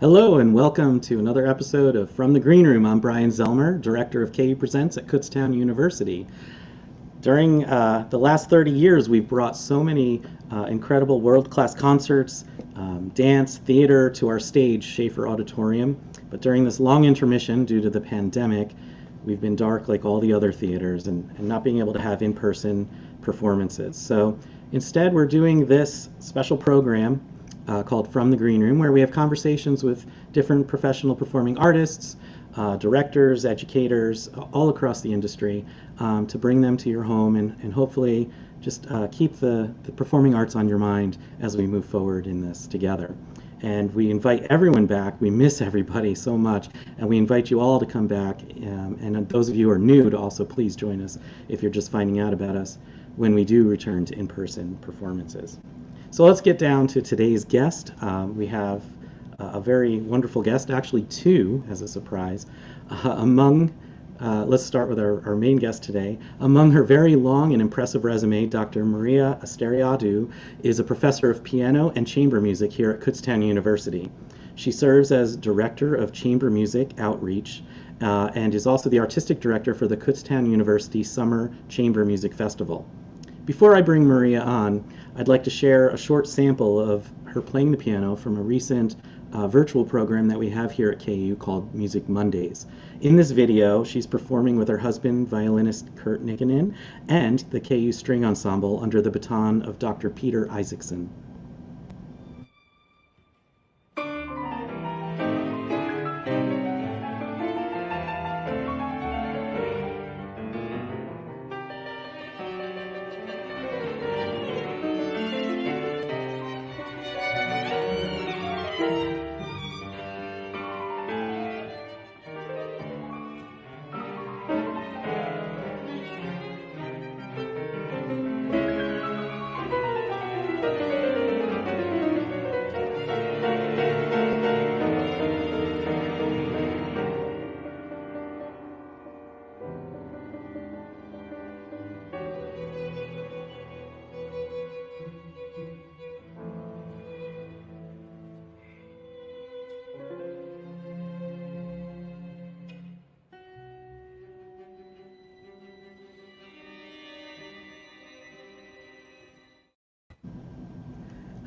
Hello and welcome to another episode of From the Green Room. I'm Brian Zelmer, Director of KU Presents at Kutztown University. During the last 30 years, we've brought so many incredible world-class concerts, dance, theater to our stage, Schaefer Auditorium. But during this long intermission due to the pandemic, we've been dark like all the other theaters and not being able to have in-person performances. So instead, we're doing this special program called From the Green Room, where we have conversations with different professional performing artists, directors, educators, all across the industry, to bring them to your home and hopefully just keep the performing arts on your mind as we move forward in this together. And we invite everyone back. We miss everybody so much, and we invite you all to come back. And those of you who are new to also please join us if you're just finding out about us when we do return to in-person performances. So let's get down to today's guest. We have a very wonderful guest, actually two as a surprise. Let's start with our main guest today. Among her very long and impressive resume, Dr. Maria Esteriado is a professor of piano and chamber music here at Kutztown University. She serves as Director of Chamber Music Outreach and is also the Artistic Director for the Kutztown University Summer Chamber Music Festival. Before I bring Maria on, I'd like to share a short sample of her playing the piano from a recent virtual program that we have here at KU called Music Mondays. In this video, she's performing with her husband, violinist Kurt Nikkanen, and the KU String Ensemble under the baton of Dr. Peter Isaacson.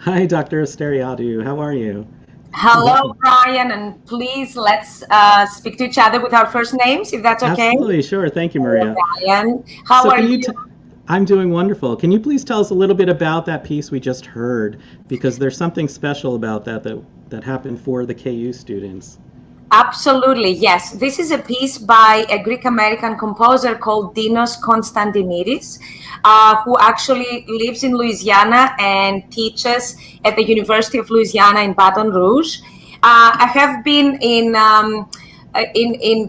Hi, Dr. Asteriadou. How are you? Hello, Brian, and please let's speak to each other with our first names, if that's okay. Absolutely, sure. Thank you, Maria. Brian, how are you? I'm doing wonderful. Can you please tell us a little bit about that piece we just heard? Because there's something special about that happened for the KU students. Absolutely, yes. This is a piece by a Greek-American composer called Dinos Konstantinidis, who actually lives in Louisiana and teaches at the University of Louisiana in Baton Rouge. I have been in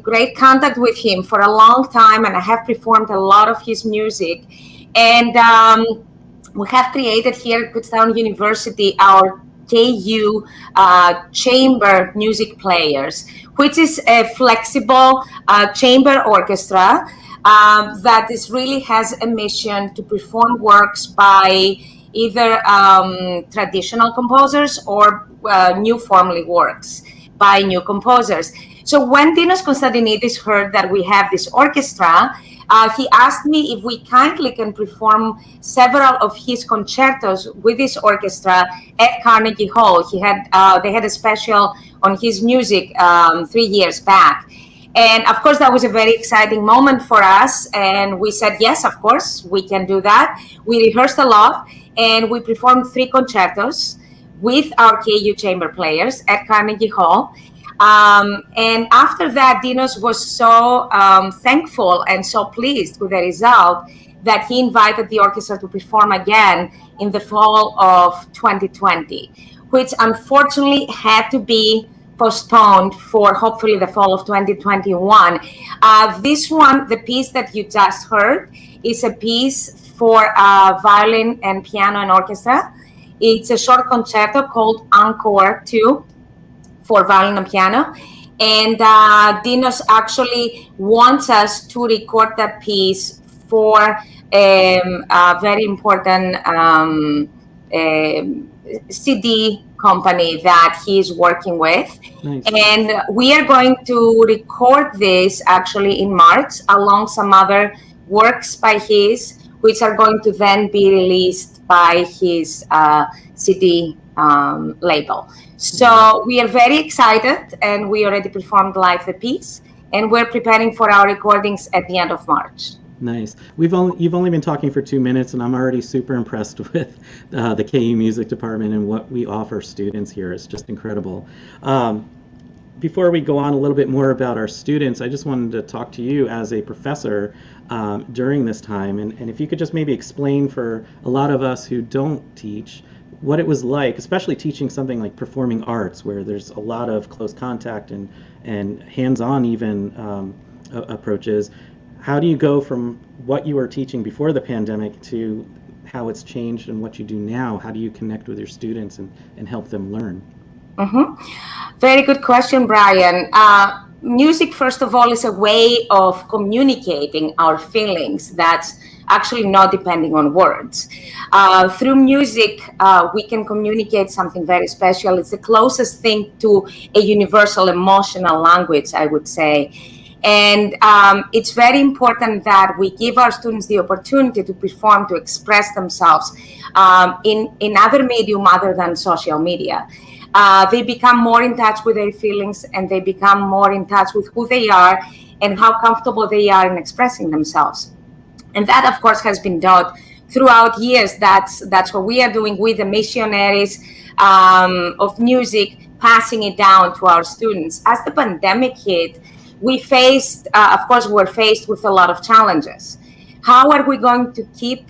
great contact with him for a long time, and I have performed a lot of his music. And we have created here at Kutztown University our KU chamber music players, which is a flexible chamber orchestra that really has a mission to perform works by either traditional composers or new formally works by new composers. So when Dinos Konstantinidis heard that we have this orchestra, he asked me if we kindly can perform several of his concertos with this orchestra at Carnegie Hall. They had a special on his music 3 years back. And of course, that was a very exciting moment for us. And we said, yes, of course, we can do that. We rehearsed a lot and we performed 3 concertos with our KU chamber players at Carnegie Hall. And after that, Dinos was so thankful and so pleased with the result that he invited the orchestra to perform again in the fall of 2020, which unfortunately had to be postponed for hopefully the fall of 2021. This one, the piece that you just heard, is a piece for violin and piano and orchestra. It's a short concerto called Encore 2. For violin and piano, and Dinos actually wants us to record that piece for a very important CD company that he is working with. Nice. And we are going to record this actually in March along some other works by his, which are going to then be released by his CD label. So we are very excited, and we already performed live the piece, and we're preparing for our recordings at the end of March. Nice. You've only been talking for 2 minutes, and I'm already super impressed with the KU Music Department and what we offer students here. It's just incredible. Before we go on a little bit more about our students, I just wanted to talk to you as a professor during this time, and if you could just maybe explain for a lot of us who don't teach what it was like, especially teaching something like performing arts, where there's a lot of close contact and hands-on even approaches. How do you go from what you were teaching before the pandemic to how it's changed and what you do now? How do you connect with your students and help them learn? Very good question, Brian. Music, first of all, is a way of communicating our feelings that's actually not depending on words. Through music, we can communicate something very special. It's the closest thing to a universal emotional language, I would say. And it's very important that we give our students the opportunity to perform, to express themselves in other medium other than social media. They become more in touch with their feelings, and they become more in touch with who they are and how comfortable they are in expressing themselves. And that, of course, has been done throughout years. That's what we are doing with the missionaries of music, passing it down to our students. As the pandemic hit, we faced, of course, we're faced with a lot of challenges. How are we going to keep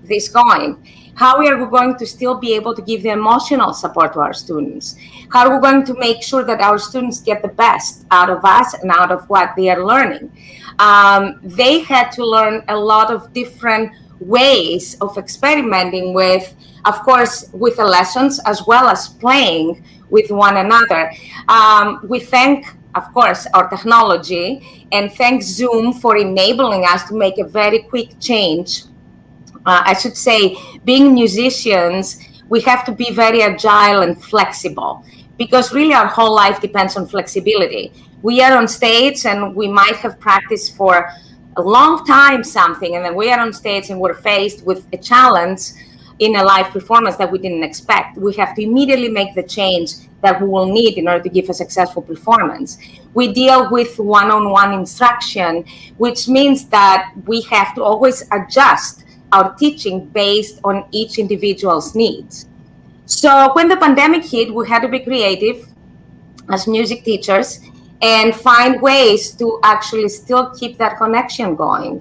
this going? How are we going to still be able to give the emotional support to our students? How are we going to make sure that our students get the best out of us and out of what they are learning? They had to learn a lot of different ways of experimenting with, of course, with the lessons as well as playing with one another. We thank, of course, our technology, and thank Zoom for enabling us to make a very quick change. I should say, being musicians, we have to be very agile and flexible, because really our whole life depends on flexibility. We are on stage and we might have practiced for a long time something, and then we are on stage and we're faced with a challenge in a live performance that we didn't expect. We have to immediately make the change that we will need in order to give a successful performance. We deal with one-on-one instruction, which means that we have to always adjust our teaching based on each individual's needs. So when the pandemic hit, we had to be creative as music teachers and find ways to actually still keep that connection going.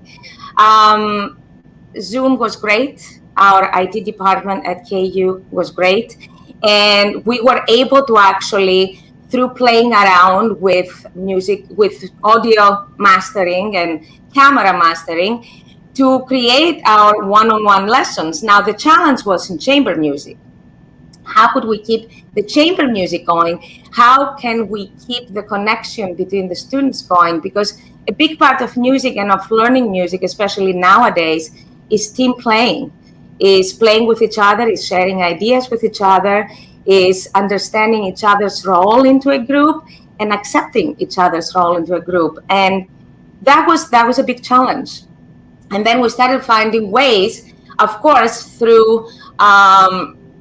Zoom was great. Our IT department at KU was great. And we were able to actually, through playing around with music, with audio mastering and camera mastering, to create our one-on-one lessons. Now, the challenge was in chamber music. How could we keep the chamber music going? How can we keep the connection between the students going? Because a big part of music and of learning music, especially nowadays, is team playing, is playing with each other, is sharing ideas with each other, is understanding each other's role into a group and accepting each other's role into a group. And that was a big challenge. And then we started finding ways, of course, through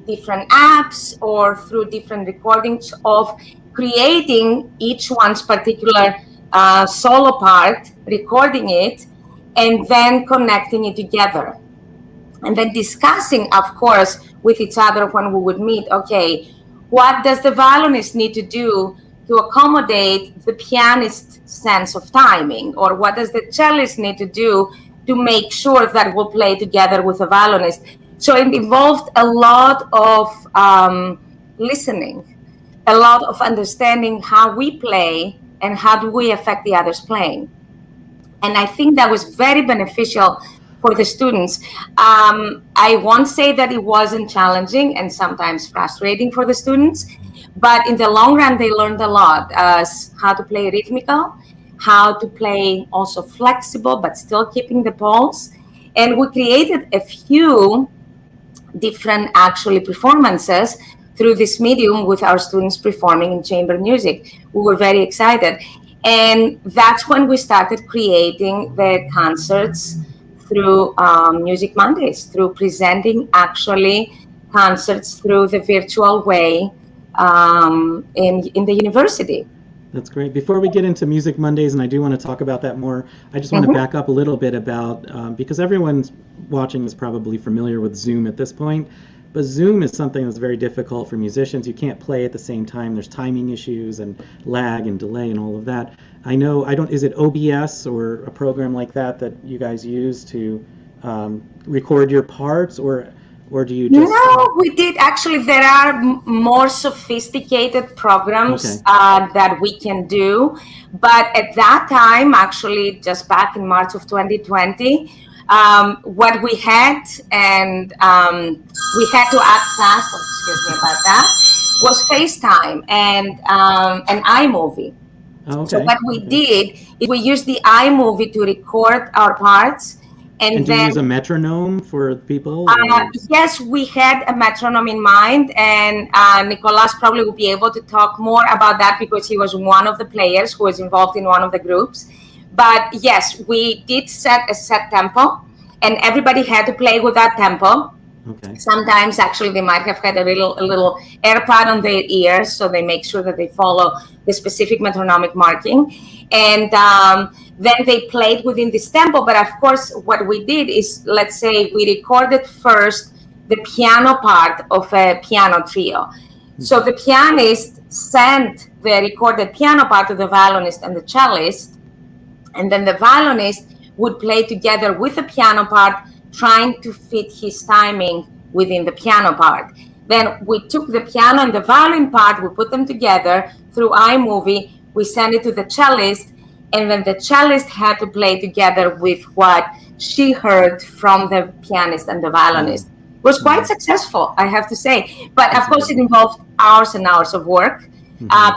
different apps or through different recordings of creating each one's particular solo part, recording it, and then connecting it together. And then discussing, of course, with each other when we would meet, okay, what does the violinist need to do to accommodate the pianist's sense of timing? Or what does the cellist need to do to make sure that we'll play together with a violinist? So it involved a lot of listening, a lot of understanding how we play and how do we affect the others playing. And I think that was very beneficial for the students. I won't say that it wasn't challenging and sometimes frustrating for the students, but in the long run, they learned a lot as how to play rhythmical, how to play also flexible, but still keeping the pulse. And we created a few different actually performances through this medium with our students performing in chamber music. We were very excited. And that's when we started creating the concerts through Music Mondays, through presenting actually concerts through the virtual way in the university. That's great. Before we get into Music Mondays, and I do want to talk about that more, I just want to back up a little bit about, because everyone's watching is probably familiar with Zoom at this point, but Zoom is something that's very difficult for musicians. You can't play at the same time. There's timing issues and lag and delay and all of that. I know, is it OBS or a program like that that you guys use to record your parts, or do you just... No, we did. Actually, there are more sophisticated programs that we can do. But at that time, actually, just back in March of 2020, what we had, and we had to act fast, excuse me about that, was FaceTime and iMovie. So what we did is we used the iMovie to record our parts. And do you use a metronome for people? Yes, we had a metronome in mind, and Nicolas probably will be able to talk more about that because he was one of the players who was involved in one of the groups. But yes, we did set a set tempo, and everybody had to play with that tempo. Sometimes actually they might have had a little AirPod on their ears, so they make sure that they follow the specific metronomic marking. And then they played within this tempo. But of course, what we did is, let's say we recorded first the piano part of a piano trio. So the pianist sent the recorded piano part to the violinist and the cellist, and then the violinist would play together with the piano part, trying to fit his timing within the piano part. Then we took the piano and the violin part, we put them together through iMovie, we sent it to the cellist, and then the cellist had to play together with what she heard from the pianist and the violinist. It was quite successful, I have to say. But of course, it involved hours and hours of work,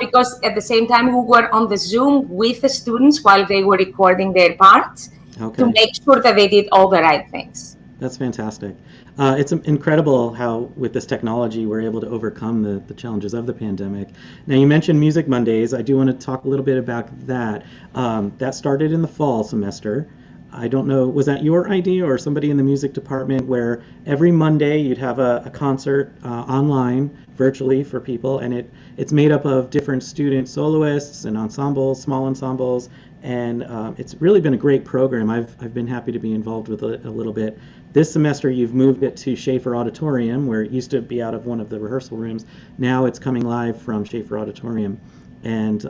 because at the same time, we were on the Zoom with the students while they were recording their parts to make sure that they did all the right things. That's fantastic. It's incredible how, with this technology, we're able to overcome the challenges of the pandemic. Now, you mentioned Music Mondays. I do want to talk a little bit about that. That started in the fall semester. I don't know, was that your idea or somebody in the music department, where every Monday you'd have a concert online, virtually, for people, and it's made up of different student soloists and ensembles, small ensembles, and it's really been a great program. I've been happy to be involved with it a little bit. This semester you've moved it to Schaefer Auditorium, where it used to be out of one of the rehearsal rooms. Now it's coming live from Schaefer Auditorium. And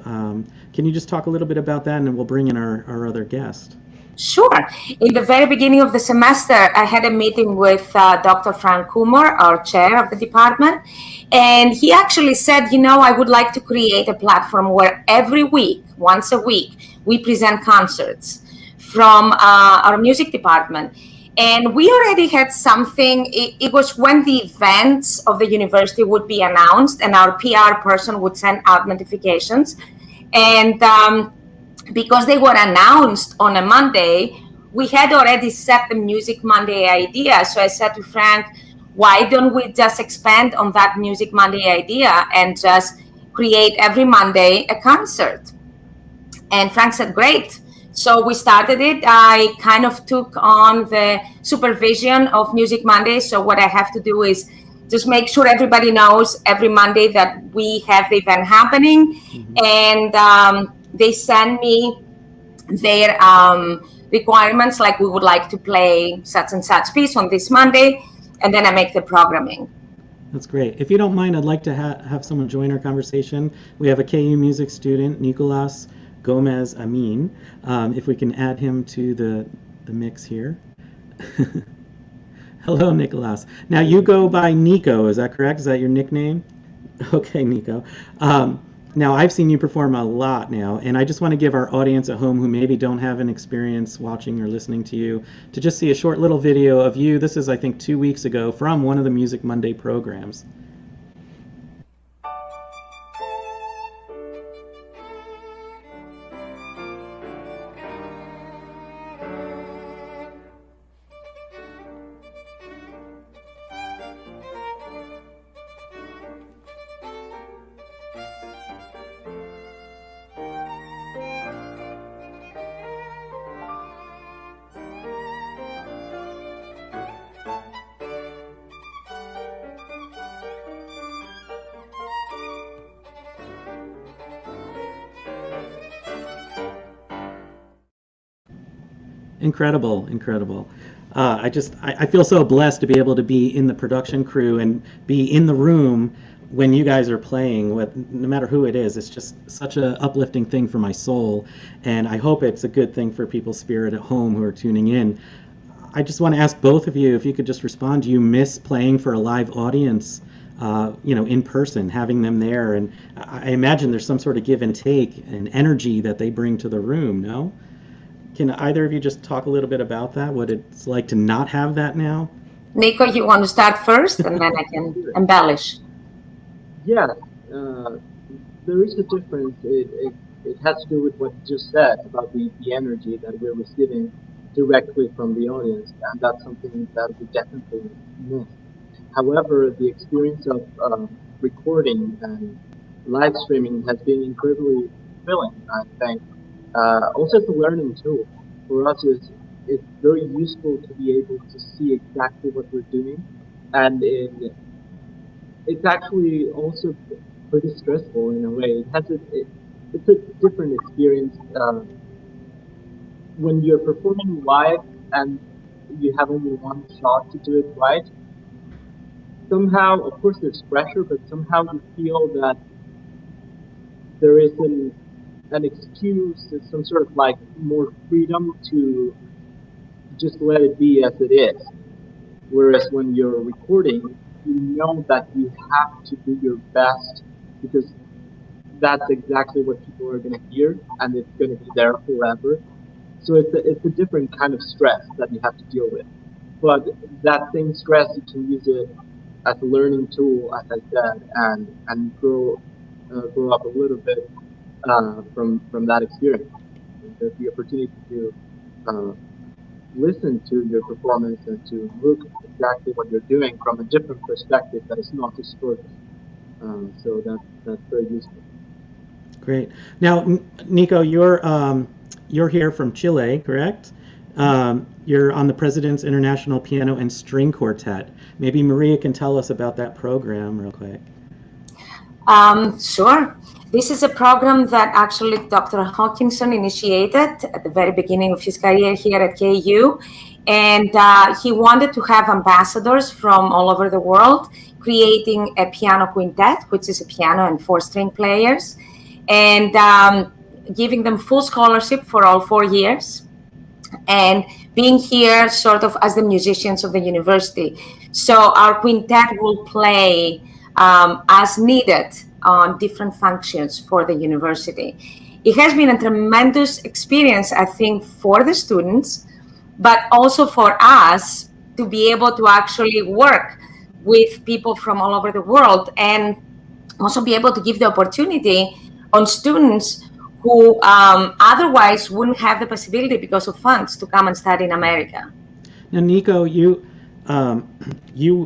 can you just talk a little bit about that, and then we'll bring in our other guest. Sure. In the very beginning of the semester, I had a meeting with Dr. Frank Kumar, our chair of the department, and he actually said, I would like to create a platform where every week, once a week, we present concerts from our music department. And we already had something. It was when the events of the university would be announced, and our PR person would send out notifications. And because they were announced on a Monday, we had already set the Music Monday idea. So I said to Frank, why don't we just expand on that Music Monday idea and just create every Monday a concert? And Frank said, great. So we started it. I kind of took on the supervision of Music Monday. So what I have to do is just make sure everybody knows every Monday that we have the event happening. And they send me their requirements, like we would like to play such and such piece on this Monday, and then I make the programming. That's great. If you don't mind, I'd like to have someone join our conversation. We have a KU music student, Nicolas Gomez Amin. If we can add him to the mix here. Hello, Nicolas. Now you go by Nico, is that correct? Is that your nickname? Okay, Nico. Now, I've seen you perform a lot now, and I just want to give our audience at home who maybe don't have an experience watching or listening to you to just see a short little video of you. This is, I think, 2 weeks ago from one of the Music Monday programs. Incredible, incredible. I feel so blessed to be able to be in the production crew and be in the room when you guys are playing with no matter who it is. It's just such a uplifting thing for my soul, and I hope it's a good thing for people's spirit at home who are tuning in. I just want to ask both of you if you could just respond. Do you miss playing for a live audience, in person, having them there? And I imagine there's some sort of give and take and energy that they bring to the room, no? Can either of you just talk a little bit about that, what it's like to not have that now? Nico, you want to start first, and then I can embellish. Yeah, there is a difference. It has to do with what you just said about the energy that we're receiving directly from the audience, and that's something that we definitely miss. However, the experience of recording and live streaming has been incredibly fulfilling, I think. Also, it's a learning tool. For us, it's very useful to be able to see exactly what we're doing, and it's actually also pretty stressful in a way. It's a different experience when you're performing live and you have only one shot to do it right. Somehow, of course, there's pressure, but somehow you feel that there is an excuse, some sort of like more freedom to just let it be as it is. Whereas when you're recording, you know that you have to do your best because that's exactly what people are going to hear, and it's going to be there forever. So it's a different kind of stress that you have to deal with. But that same stress, you can use it as a learning tool, as I said, and grow up a little bit from that experience. There's the opportunity to listen to your performance and to look exactly what you're doing from a different perspective that is not distorted. So that's very useful. Great. Now, Nico, you're here from Chile, correct? You're on the President's International Piano and String Quartet. Maybe Maria can tell us about that program real quick. Sure. This is a program that actually Dr. Hawkinson initiated at the very beginning of his career here at KU. And he wanted to have ambassadors from all over the world, creating a piano quintet, which is a piano and 4-string players, and giving them full scholarship for all 4 years, and being here sort of as the musicians of the university. So our quintet will play as needed on different functions for the university. It has been a tremendous experience, I think, for the students, but also for us to be able to actually work with people from all over the world, and also be able to give the opportunity on students who otherwise wouldn't have the possibility because of funds to come and study in America. Now, Nico, you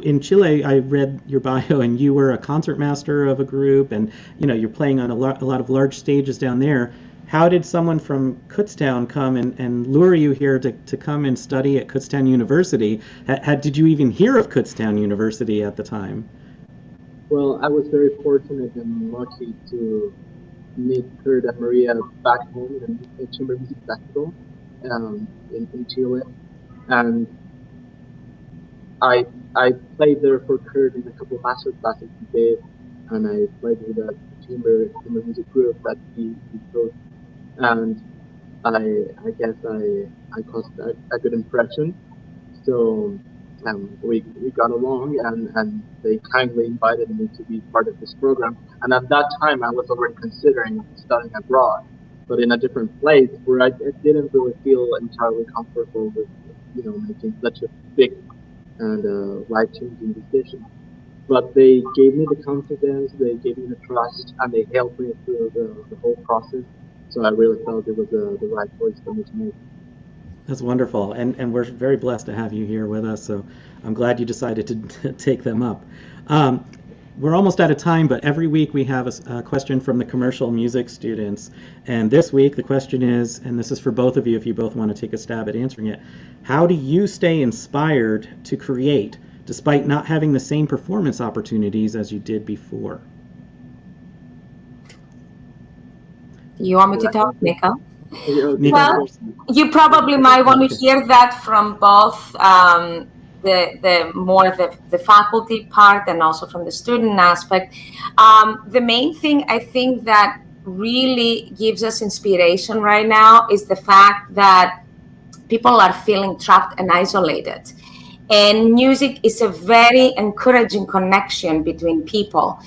in Chile, I read your bio, and you were a concertmaster of a group, and you're playing on a lot of large stages down there. How did someone from Kutztown come and lure you here to come and study at Kutztown University? Did you even hear of Kutztown University at the time? Well, I was very fortunate and lucky to meet Kurt and Maria back home in the Chamber Music Festival in Chile, and I played there for Kurt in a couple of master classes he did, and I played with a chamber music group that he coached, and I guess I caused a good impression. So we got along, and they kindly invited me to be part of this program. And at that time, I was already considering studying abroad, but in a different place where I didn't really feel entirely comfortable with, making such a big and life-changing decision. But they gave me the confidence, they gave me the trust, and they helped me through the whole process. So I really felt it was the right choice for me to make. That's wonderful, and we're very blessed to have you here with us, so I'm glad you decided to take them up. We're almost out of time, but every week we have a question from the commercial music students, and this week the question is, and this is for both of you if you both want to take a stab at answering it, how do you stay inspired to create despite not having the same performance opportunities as you did before? You want me to talk, Nico? Well, you probably might want to hear that from both the faculty part and also from the student aspect. The main thing I think that really gives us inspiration right now is the fact that people are feeling trapped and isolated. And music is a very encouraging connection between people.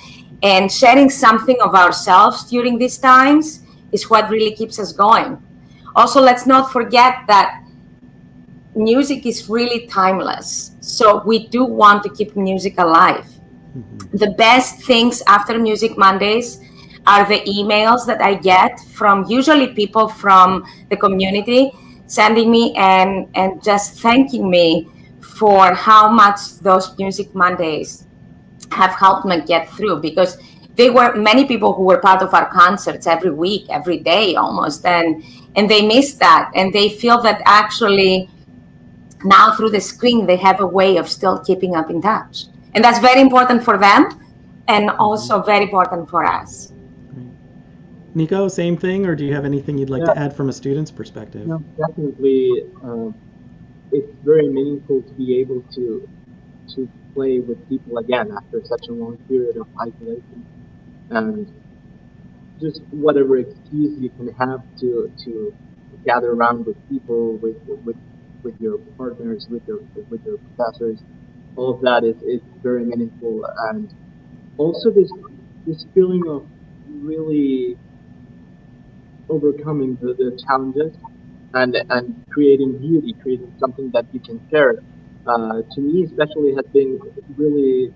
And sharing something of ourselves during these times is what really keeps us going. Also, let's not forget that music is really timeless. So we do want to keep music alive. Mm-hmm. The best things after Music Mondays are the emails that I get from usually people from the community sending me and just thanking me for how much those Music Mondays have helped me get through, because there were many people who were part of our concerts every week, every day almost, and they miss that, and they feel that actually now through the screen they have a way of still keeping up in touch, and that's very important for them and also very important for us. Nico, same thing, or do you have anything you'd like to add from a student's perspective? No, definitely. It's very meaningful to be able to play with people again after such a long period of isolation, and just whatever excuse you can have to gather around with people, with your partners, with your professors, all of that is very meaningful. And also this feeling of really overcoming the challenges and creating beauty, creating something that you can share. To me especially has been really,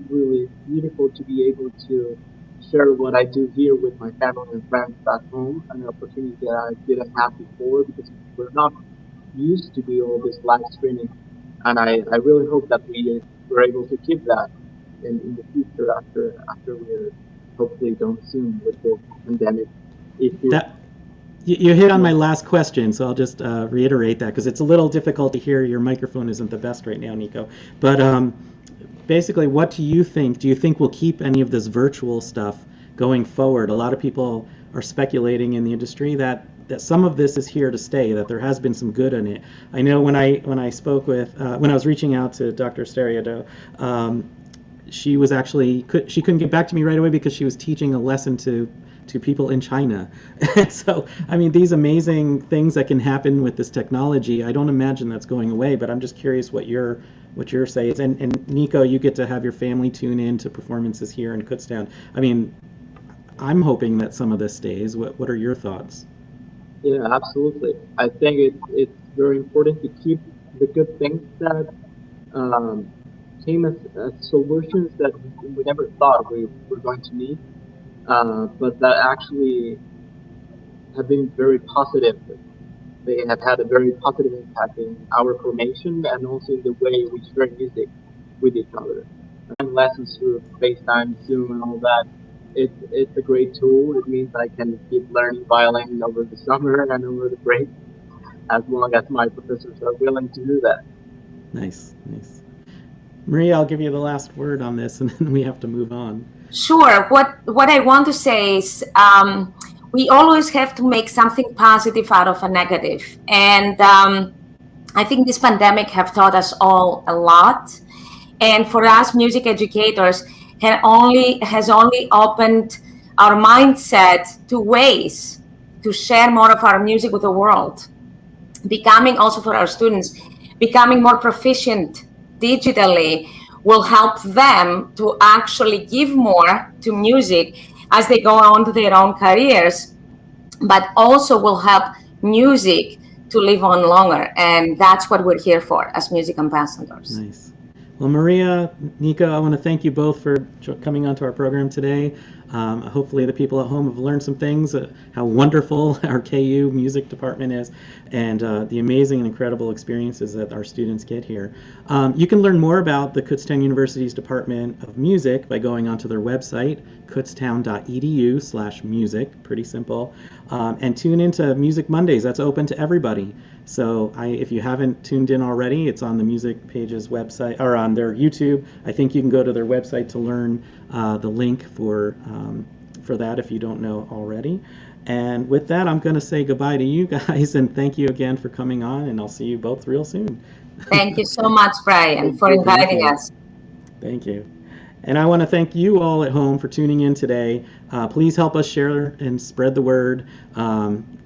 really beautiful to be able to share what I do here with my family and friends back home, an opportunity that I didn't have before because we're not used to do all this live streaming. And I really hope that we're able to keep that in the future after we're hopefully done soon with the pandemic issue. You hit on my last question, so I'll just reiterate that because it's a little difficult to hear. Your microphone isn't the best right now, Nico. But basically, what do you think? Do you think we'll keep any of this virtual stuff going forward? A lot of people are speculating in the industry that some of this is here to stay, that there has been some good in it. I know when I spoke with, when I was reaching out to Dr. Asteriadou, she was actually, she couldn't get back to me right away because she was teaching a lesson to people in China. So, I mean, these amazing things that can happen with this technology, I don't imagine that's going away, but I'm just curious what your say is. And Nico, you get to have your family tune in to performances here in Kutztown. I mean, I'm hoping that some of this stays. What are your thoughts? Yeah, absolutely. I think it's very important to keep the good things that came as solutions that we never thought we were going to need. But that actually have been very positive. They have had a very positive impact in our formation and also in the way we share music with each other. And lessons through FaceTime, Zoom, and all that. It's a great tool. It means I can keep learning violin over the summer and over the break, as long as my professors are willing to do that. Nice, nice. Maria, I'll give you the last word on this, and then we have to move on. Sure. What I want to say is we always have to make something positive out of a negative. And I think this pandemic have taught us all a lot. And for us music educators, has only opened our mindset to ways to share more of our music with the world. Becoming also for our students, becoming more proficient digitally will help them to actually give more to music as they go on to their own careers, but also will help music to live on longer. And that's what we're here for as music ambassadors. Nice. Well, Maria, Nico, I want to thank you both for coming onto our program today. Hopefully the people at home have learned some things, how wonderful our KU music department is, and the amazing and incredible experiences that our students get here. You can learn more about the Kutztown University's Department of Music by going onto their website, kutztown.edu/music, pretty simple, and tune into Music Mondays. That's open to everybody. So if you haven't tuned in already, it's on the Music Pages website, or on their YouTube. I think you can go to their website to learn the link for for that if you don't know already. And with that, I'm going to say goodbye to you guys, and thank you again for coming on, and I'll see you both real soon. Thank you so much, Brian, for inviting us. Thank you. And I want to thank you all at home for tuning in today. Please help us share and spread the word.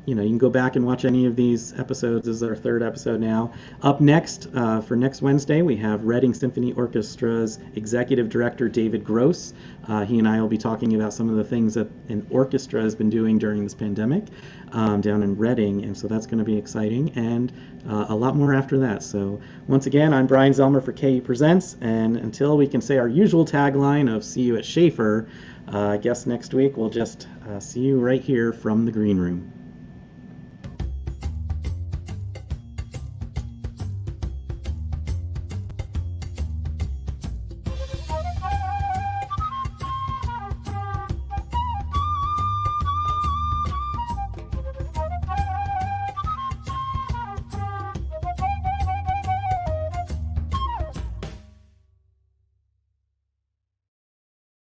You can go back and watch any of these episodes. This is our third episode now. Up next, for next Wednesday, we have Reading Symphony Orchestra's Executive Director, David Gross. He and I will be talking about some of the things that an orchestra has been doing during this pandemic down in Reading, and so that's going to be exciting, and a lot more after that. So once again, I'm Brian Zellmer for KU Presents, and until we can say our usual tagline of see you at Schaefer, I guess next week we'll just see you right here from the green room.